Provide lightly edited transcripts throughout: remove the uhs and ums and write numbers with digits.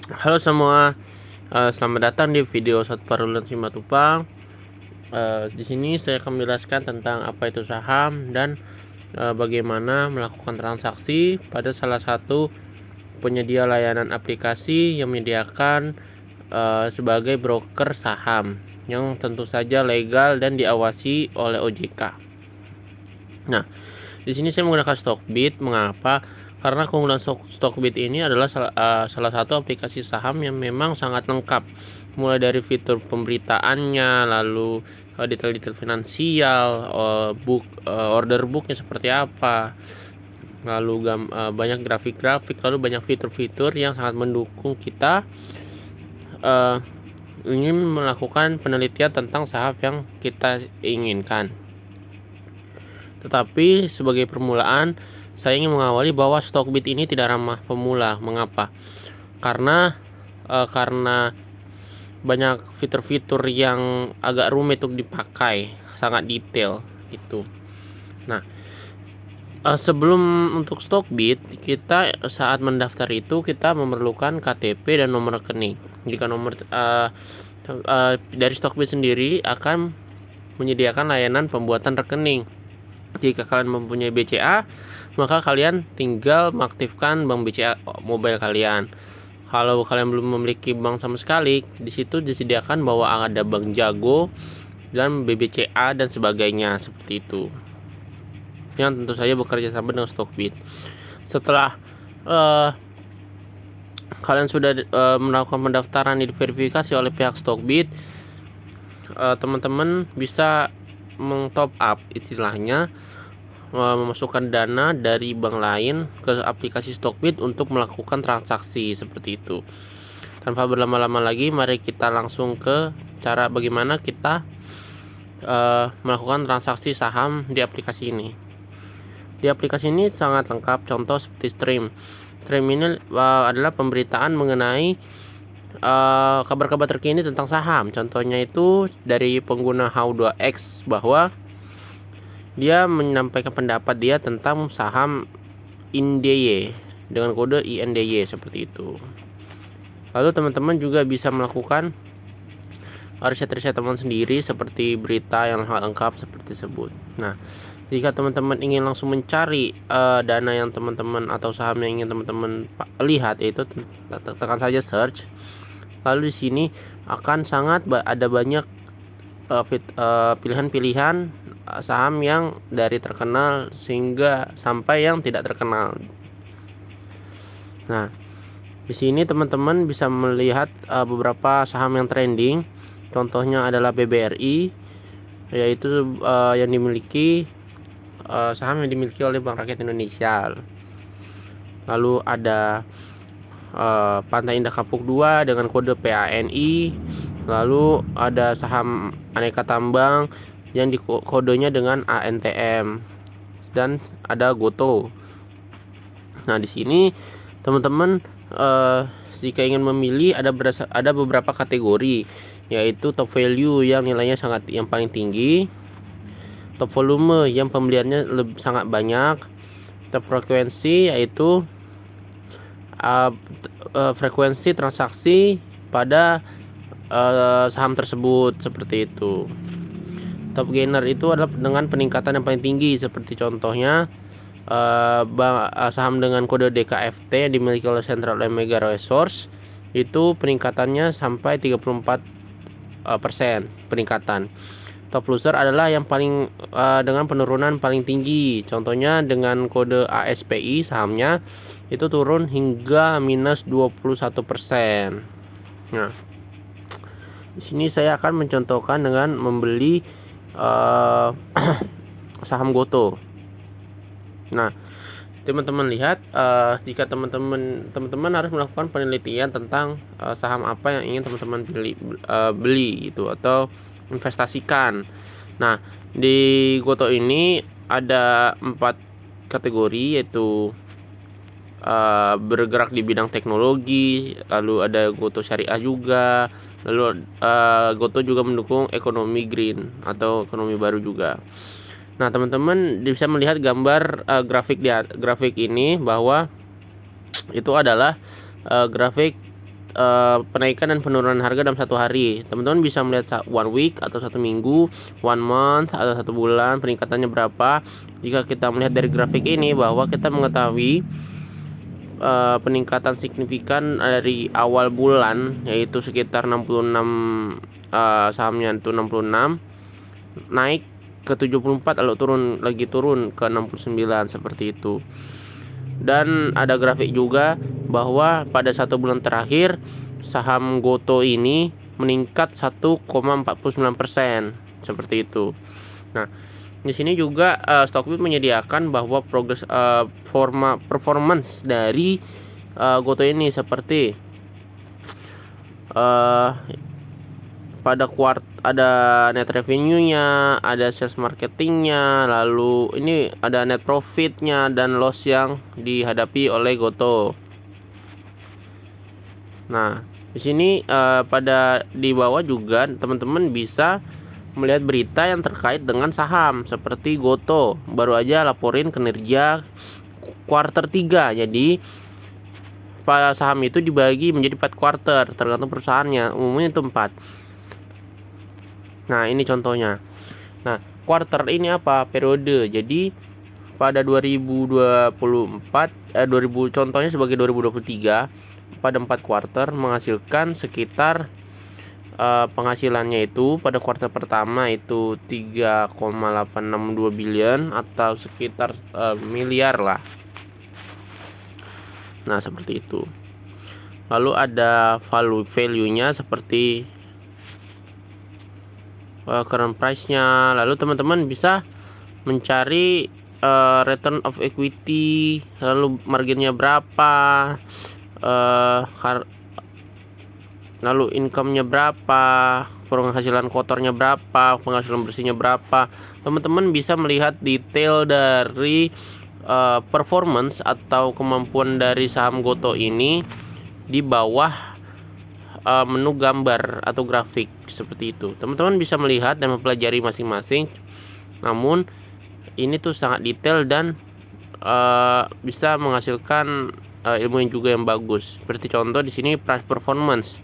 Halo semua, selamat datang di video Satparulan Simatupang. Di sini saya akan menjelaskan tentang apa itu saham dan bagaimana melakukan transaksi pada salah satu penyedia layanan aplikasi yang menyediakan sebagai broker saham yang tentu saja legal dan diawasi oleh OJK. Nah, di sini saya menggunakan Stockbit. Mengapa? Karena keunggulan Stockbit ini adalah salah satu aplikasi saham yang memang sangat lengkap, mulai dari fitur pemberitaannya, lalu detail-detail finansial, order booknya seperti apa, lalu banyak grafik-grafik, lalu banyak fitur-fitur yang sangat mendukung kita ingin melakukan penelitian tentang saham yang kita inginkan. Tetapi sebagai permulaan, saya ingin mengawali bahwa Stockbit ini tidak ramah pemula. Mengapa? Karena banyak fitur-fitur yang agak rumit untuk dipakai, sangat detail gitu. Nah, sebelum untuk Stockbit, kita saat mendaftar itu kita memerlukan KTP dan nomor rekening. Jika dari Stockbit sendiri akan menyediakan layanan pembuatan rekening. Jika kalian mempunyai BCA, maka kalian tinggal mengaktifkan bank BCA mobile kalian. Kalau kalian belum memiliki bank sama sekali, di situ disediakan bahwa ada Bank Jago dan BBCA dan sebagainya seperti itu. Yang tentu saja bekerja sama dengan Stockbit. Setelah kalian sudah melakukan pendaftaran diverifikasi oleh pihak Stockbit, teman-teman bisa meng-top up istilahnya, memasukkan dana dari bank lain ke aplikasi Stockbit untuk melakukan transaksi seperti itu. Tanpa berlama-lama lagi, mari kita langsung ke cara bagaimana kita melakukan transaksi saham di aplikasi ini. Di aplikasi ini sangat lengkap, contoh seperti Stream. Stream ini adalah pemberitaan mengenai kabar-kabar terkini tentang saham. Contohnya itu dari pengguna How2X bahwa dia menyampaikan pendapat dia tentang saham INDY dengan kode INDY seperti itu. Lalu teman-teman juga bisa melakukan riset-riset teman sendiri seperti berita yang lengkap seperti tersebut. Nah, jika teman-teman ingin langsung mencari dana yang teman-teman atau saham yang ingin teman-teman lihat, yaitu tekan saja search. Lalu di sini akan ada banyak pilihan-pilihan saham yang dari terkenal sehingga sampai yang tidak terkenal. Nah, di sini teman-teman bisa melihat beberapa saham yang trending. Contohnya adalah BBRI, yaitu yang dimiliki saham yang dimiliki oleh Bank Rakyat Indonesia. Lalu ada Pantai Indah Kapuk 2 dengan kode PANI. Lalu ada saham Aneka Tambang yang kodenya dengan ANTM, dan ada Goto. Nah, di sini teman-teman jika ingin memilih ada beberapa kategori, yaitu top value yang nilainya yang paling tinggi, top volume yang pembeliannya sangat banyak, top frekuensi yaitu frekuensi transaksi pada saham tersebut seperti itu. Top gainer itu adalah dengan peningkatan yang paling tinggi, seperti contohnya saham dengan kode DKFT yang dimiliki oleh Central Omega Resource, itu peningkatannya sampai 34% peningkatan. Top loser adalah yang paling dengan penurunan paling tinggi, contohnya dengan kode ASPI sahamnya itu turun hingga minus 21%. Nah, di sini saya akan mencontohkan dengan membeli saham Goto. Nah, teman-teman lihat, jika teman-teman harus melakukan penelitian tentang saham apa yang ingin teman-teman beli gitu atau investasikan. Nah, di Goto ini ada 4 kategori, yaitu bergerak di bidang teknologi, lalu ada Goto Syariah juga, lalu Goto juga mendukung ekonomi green atau ekonomi baru juga. Nah, teman-teman bisa melihat gambar grafik ini bahwa itu adalah grafik penaikan dan penurunan harga dalam satu hari. Teman-teman bisa melihat 1 week atau 1 minggu, 1 month atau 1 bulan peningkatannya berapa. Jika kita melihat dari grafik ini bahwa kita mengetahui peningkatan signifikan dari awal bulan, yaitu sekitar 66, sahamnya itu 66, naik ke 74, lalu turun ke 69 seperti itu. Dan ada grafik juga bahwa pada 1 bulan terakhir saham Goto ini meningkat 1,49% seperti itu. Nah, di sini juga Stockbit menyediakan bahwa performance dari Goto ini seperti pada ada net revenue-nya, ada sales marketingnya, lalu ini ada net profit-nya dan loss yang dihadapi oleh Goto. Nah, di sini di bawah juga teman-teman bisa melihat berita yang terkait dengan saham seperti Goto baru aja laporin kinerja kuarter 3. Jadi pada saham itu dibagi menjadi 4 kuarter tergantung perusahaannya, umumnya itu 4. Nah, ini contohnya. Nah, kuarter ini apa? Periode. Jadi pada 2024 contohnya sebagai 2023 pada 4 kuarter menghasilkan sekitar penghasilannya itu pada kuartal pertama itu 3,862 billion atau sekitar miliar lah. Nah, seperti itu. Lalu ada value-nya seperti current price-nya. Lalu teman-teman bisa mencari return of equity, lalu marginnya berapa, lalu income-nya berapa, penghasilan kotornya berapa, penghasilan bersihnya berapa. Teman-teman bisa melihat detail dari performance atau kemampuan dari saham Goto ini di bawah menu gambar atau grafik seperti itu. Teman-teman bisa melihat dan mempelajari masing-masing. Namun ini tuh sangat detail dan bisa menghasilkan ilmu yang juga yang bagus. Seperti contoh di sini price performance,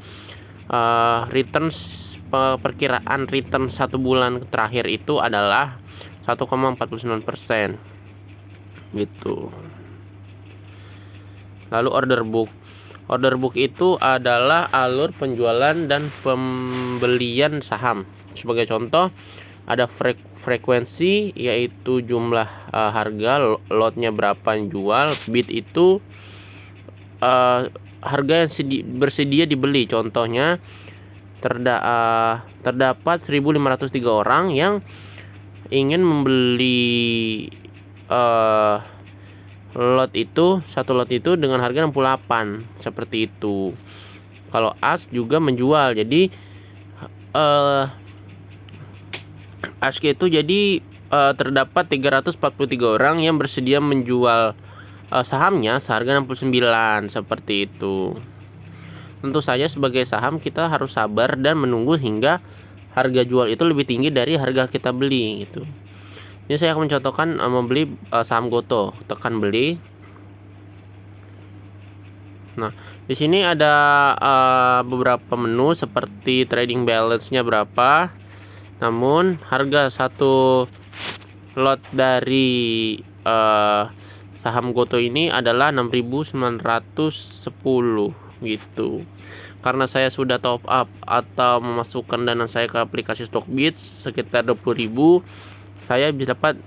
returns, perkiraan return 1 bulan terakhir itu adalah 1,49% gitu. Lalu order book itu adalah alur penjualan dan pembelian saham. Sebagai contoh ada frekuensi, yaitu jumlah harga, lotnya berapa yang jual. Bid itu harga yang bersedia dibeli. Contohnya terdapat 1.503 orang yang ingin membeli satu lot itu dengan harga 68 seperti itu. Kalau ask juga menjual, jadi ask itu jadi terdapat 343 orang yang bersedia menjual sahamnya seharga 69 seperti itu. Tentu saja sebagai saham kita harus sabar dan menunggu hingga harga jual itu lebih tinggi dari harga kita beli gitu. Ini saya akan mencontohkan membeli saham Goto, tekan beli. Nah, di sini ada beberapa menu seperti trading balance-nya berapa. Namun harga satu lot dari saham Goto ini adalah 6.910 gitu. Karena saya sudah top up atau memasukkan dana saya ke aplikasi Stockbit sekitar 20.000, saya bisa dapat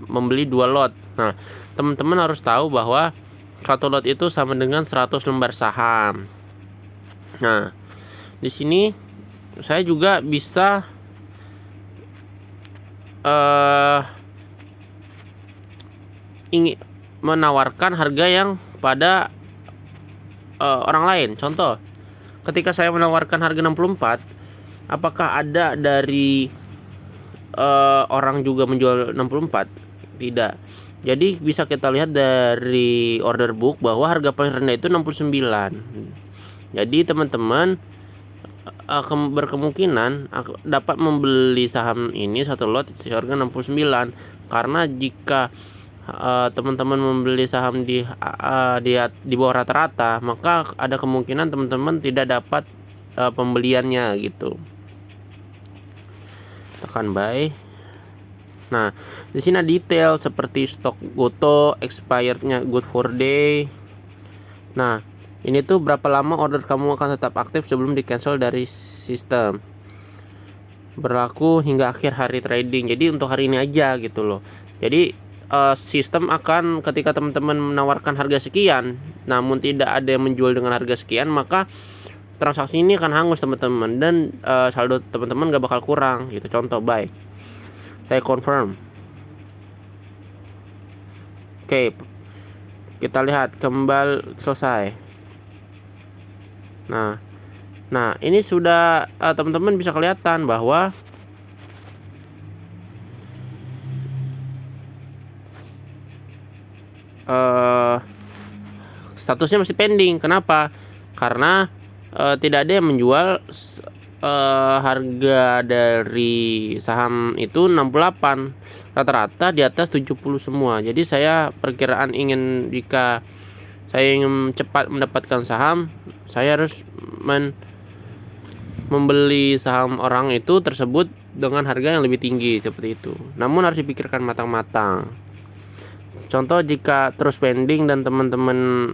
membeli 2 lot. Nah, teman-teman harus tahu bahwa 1 lot itu sama dengan 100 lembar saham. Nah, di sini saya juga bisa ingin menawarkan harga yang pada orang lain. Contoh, ketika saya menawarkan harga 64, apakah ada dari orang juga menjual 64? Tidak. Jadi bisa kita lihat dari order book bahwa harga paling rendah itu 69. Jadi teman-teman berkemungkinan dapat membeli saham ini 1 lot harga 69, karena jika teman-teman membeli saham di bawah rata-rata, maka ada kemungkinan teman-teman tidak dapat pembeliannya gitu. Tekan buy. Nah, di sini ada detail seperti stok goto, expirednya good for day. Nah, ini tuh berapa lama order kamu akan tetap aktif sebelum di cancel dari sistem. Berlaku hingga akhir hari trading. Jadi untuk hari ini aja gitu loh. Jadi sistem akan ketika teman-teman menawarkan harga sekian, namun tidak ada yang menjual dengan harga sekian, maka transaksi ini akan hangus teman-teman, dan saldo teman-teman gak bakal kurang gitu. Contoh buy, saya confirm. Oke, kita lihat kembali selesai. Nah ini sudah teman-teman bisa kelihatan bahwa statusnya masih pending. Kenapa? Karena tidak ada yang menjual. Harga dari saham itu 68, rata-rata di atas 70 semua. Jadi saya perkiraan jika saya ingin cepat mendapatkan saham, saya harus membeli saham orang itu tersebut dengan harga yang lebih tinggi seperti itu. Namun harus dipikirkan matang-matang. Contoh, jika terus pending dan teman-teman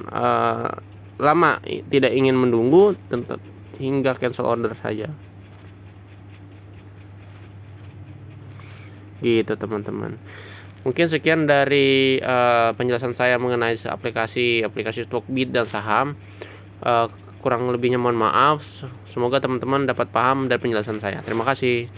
lama tidak ingin menunggu, hingga cancel order saja gitu teman-teman. Mungkin sekian dari penjelasan saya mengenai aplikasi Stockbit dan saham. Kurang lebihnya mohon maaf. Semoga teman-teman dapat paham dari penjelasan saya. Terima kasih.